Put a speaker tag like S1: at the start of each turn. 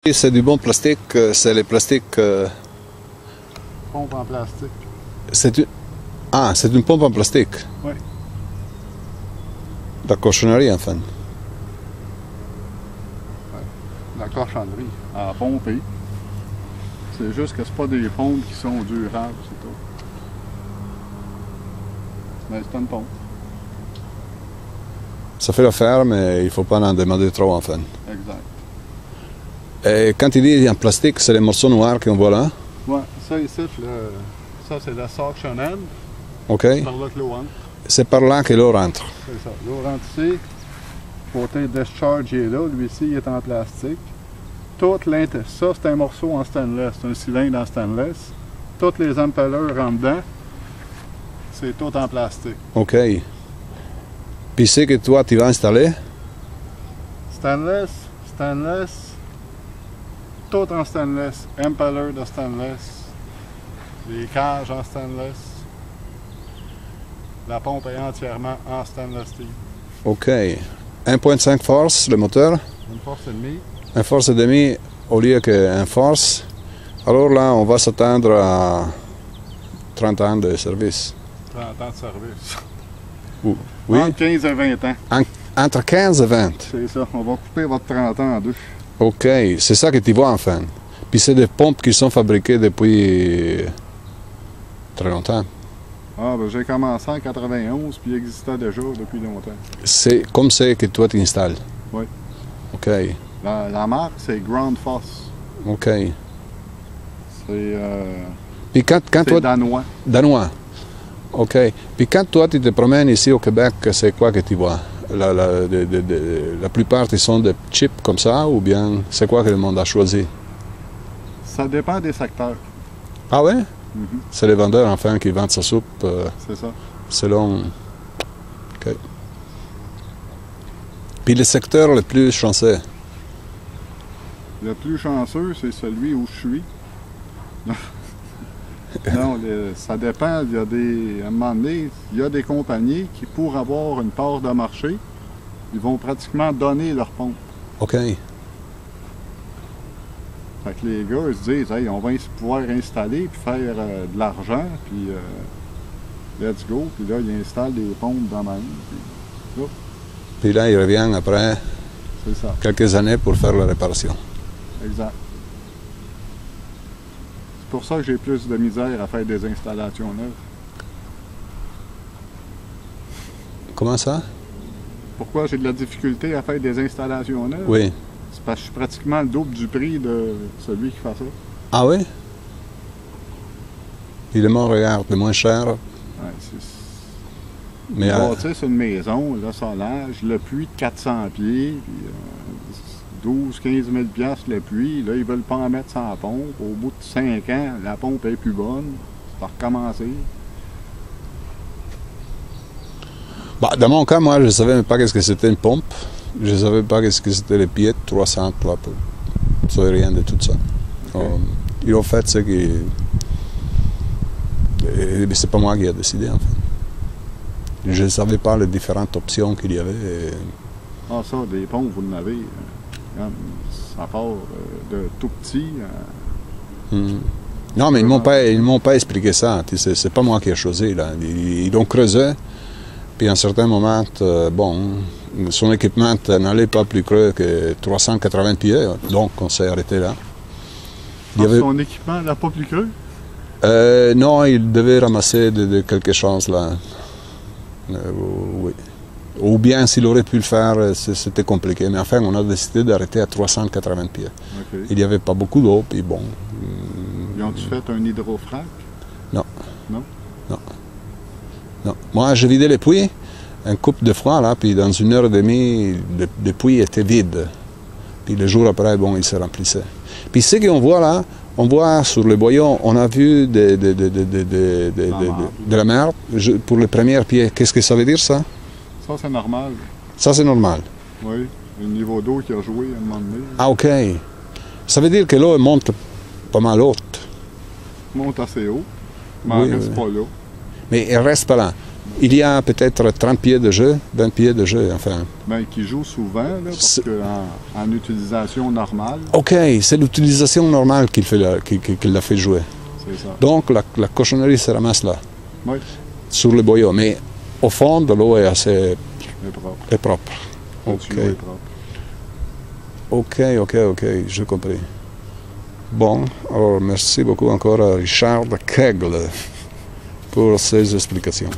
S1: C'est du bon plastique, c'est les plastiques...
S2: Pompe en plastique.
S1: C'est une pompe en plastique?
S2: Oui.
S1: La cochonnerie, enfin.
S2: Ouais. La cochonnerie à pomper. C'est juste que c'est pas des pompes qui sont durables, c'est tout. Mais c'est une pompe.
S1: Ça fait l'affaire, mais il ne faut pas en demander trop, enfin.
S2: Exact.
S1: Et quand il dit en plastique, c'est les morceaux noirs qu'on voit là?
S2: Ouais, ça ici, ça c'est la suction end.
S1: OK.
S2: Par là que l'eau rentre.
S1: C'est par là que l'eau rentre.
S2: C'est ça. L'eau rentre ici. Le côté discharge est là. Lui-ci, il est en plastique. Ça, c'est un morceau en stainless. C'est un cylindre en stainless. Tous les empelleurs rentrent dedans. C'est tout en plastique.
S1: OK. Puis c'est que toi, tu vas installer?
S2: Stainless. Tout en stainless. Impeller de stainless. Les cages en stainless. La pompe est entièrement en stainless steel.
S1: OK. 1.5 force, le moteur?
S2: Une force et demie.
S1: Un force et demi au lieu qu'un force. Alors là, on va s'attendre à 30 ans de service.
S2: 30 ans de service.
S1: Oui?
S2: Entre 15 et 20 ans.
S1: Entre 15 et 20.
S2: C'est ça. On va couper votre 30 ans en deux.
S1: OK. C'est ça que tu vois, enfin. Puis c'est des pompes qui sont fabriquées depuis très longtemps.
S2: Ah, ben j'ai commencé en 91, puis il existait déjà depuis longtemps.
S1: C'est comme c'est que toi tu installes?
S2: Oui.
S1: OK.
S2: La marque, c'est Ground Foss.
S1: OK.
S2: C'est
S1: Puis quand toi...
S2: danois.
S1: Danois. OK. Puis quand toi tu te promènes ici au Québec, c'est quoi que tu vois? La plupart, ils sont des chips comme ça, ou bien c'est quoi que le monde a choisi?
S2: Ça dépend des secteurs.
S1: Ah ouais?
S2: Mm-hmm.
S1: C'est les vendeurs, enfin, qui vendent sa soupe
S2: C'est ça.
S1: selon... OK. Puis le secteur le plus chanceux?
S2: Le plus chanceux, c'est celui où je suis. Non, ça dépend. Il y a à un moment donné, il y a des compagnies qui, pour avoir une part de marché, ils vont pratiquement donner leur pompe.
S1: OK.
S2: Fait que les gars, ils se disent, hey, on va pouvoir installer puis faire de l'argent, puis let's go. Puis là, ils installent des pompes dans même.
S1: Puis là, il revient après
S2: C'est ça.
S1: quelques années pour faire la réparation.
S2: Exact. C'est pour ça que j'ai plus de misère à faire des installations neuves.
S1: Comment ça?
S2: Pourquoi j'ai de la difficulté à faire des installations neuves?
S1: Oui.
S2: C'est parce que je suis pratiquement le double du prix de celui qui fait ça.
S1: Ah oui? Puis le monde regarde, le moins cher.
S2: Ouais,
S1: Mais
S2: c'est une maison, là, solage, le puits de 400 pieds, puis 12-15 000 piastres le puits. Là, ils veulent pas en mettre sans pompe. Au bout de 5 ans, la pompe est plus bonne. Ça va recommencer.
S1: bah, dans mon cas, moi, je ne savais même pas qu'est-ce que c'était une pompe. Je ne savais pas qu'est-ce que c'était les pieds de 300, là, je ne savais rien de tout ça.
S2: Okay.
S1: Ils ont fait ce qui... C'est pas moi qui ai décidé, en fait. Je ne savais pas les différentes options qu'il y avait.
S2: Ah, ça, des pompes, vous en avez. Ça part de tout petit.
S1: Non, mais ils m'ont pas expliqué ça. C'est pas moi qui ai choisi, là. Ils ont creusé. Puis à un certain moment, bon, son équipement n'allait pas plus creux que 380 pieds, donc on s'est arrêté là.
S2: Son équipement n'a pas plus creux?
S1: Non, il devait ramasser de quelque chose là. Oui. Ou bien s'il aurait pu le faire, c'était compliqué. Mais enfin, on a décidé d'arrêter à 380 pieds.
S2: Okay.
S1: Il n'y avait pas beaucoup d'eau, puis bon.
S2: Ils ont-tu fait un hydrofrac?
S1: Non.
S2: Non?
S1: Non. Non. Moi, je vidais les puits, un couple de fois, là, puis dans 1 heure et demie, le puits était vide. Puis le jour après, bon, il se remplissait. Puis ce qu'on voit là, on voit sur le boyau, on a vu de la merde pour les premiers pieds. Qu'est-ce que ça veut dire, ça?
S2: Ça, c'est normal.
S1: Ça, c'est normal?
S2: Oui, le niveau d'eau qui a joué à un moment donné.
S1: Ah, OK. Ça veut dire que l'eau monte pas mal haute.
S2: Monte assez haut, mais
S1: oui,
S2: elle reste pas là.
S1: Mais elle reste pas là. Il y a peut-être 30 pieds de jeu, 20 pieds de jeu, enfin.
S2: Ben, qui joue souvent, là, parce qu'en utilisation normale.
S1: Ok, c'est l'utilisation normale qu'il l'a fait jouer.
S2: C'est ça.
S1: Donc la cochonnerie se ramasse là,
S2: Oui,
S1: sur le boyau. Mais au fond, de l'eau est assez
S2: c'est propre.
S1: propre.
S2: Le
S1: Ok,
S2: tuyau est propre.
S1: ok, j'ai compris. Bon, alors merci beaucoup encore à Richard Kegle pour ces explications.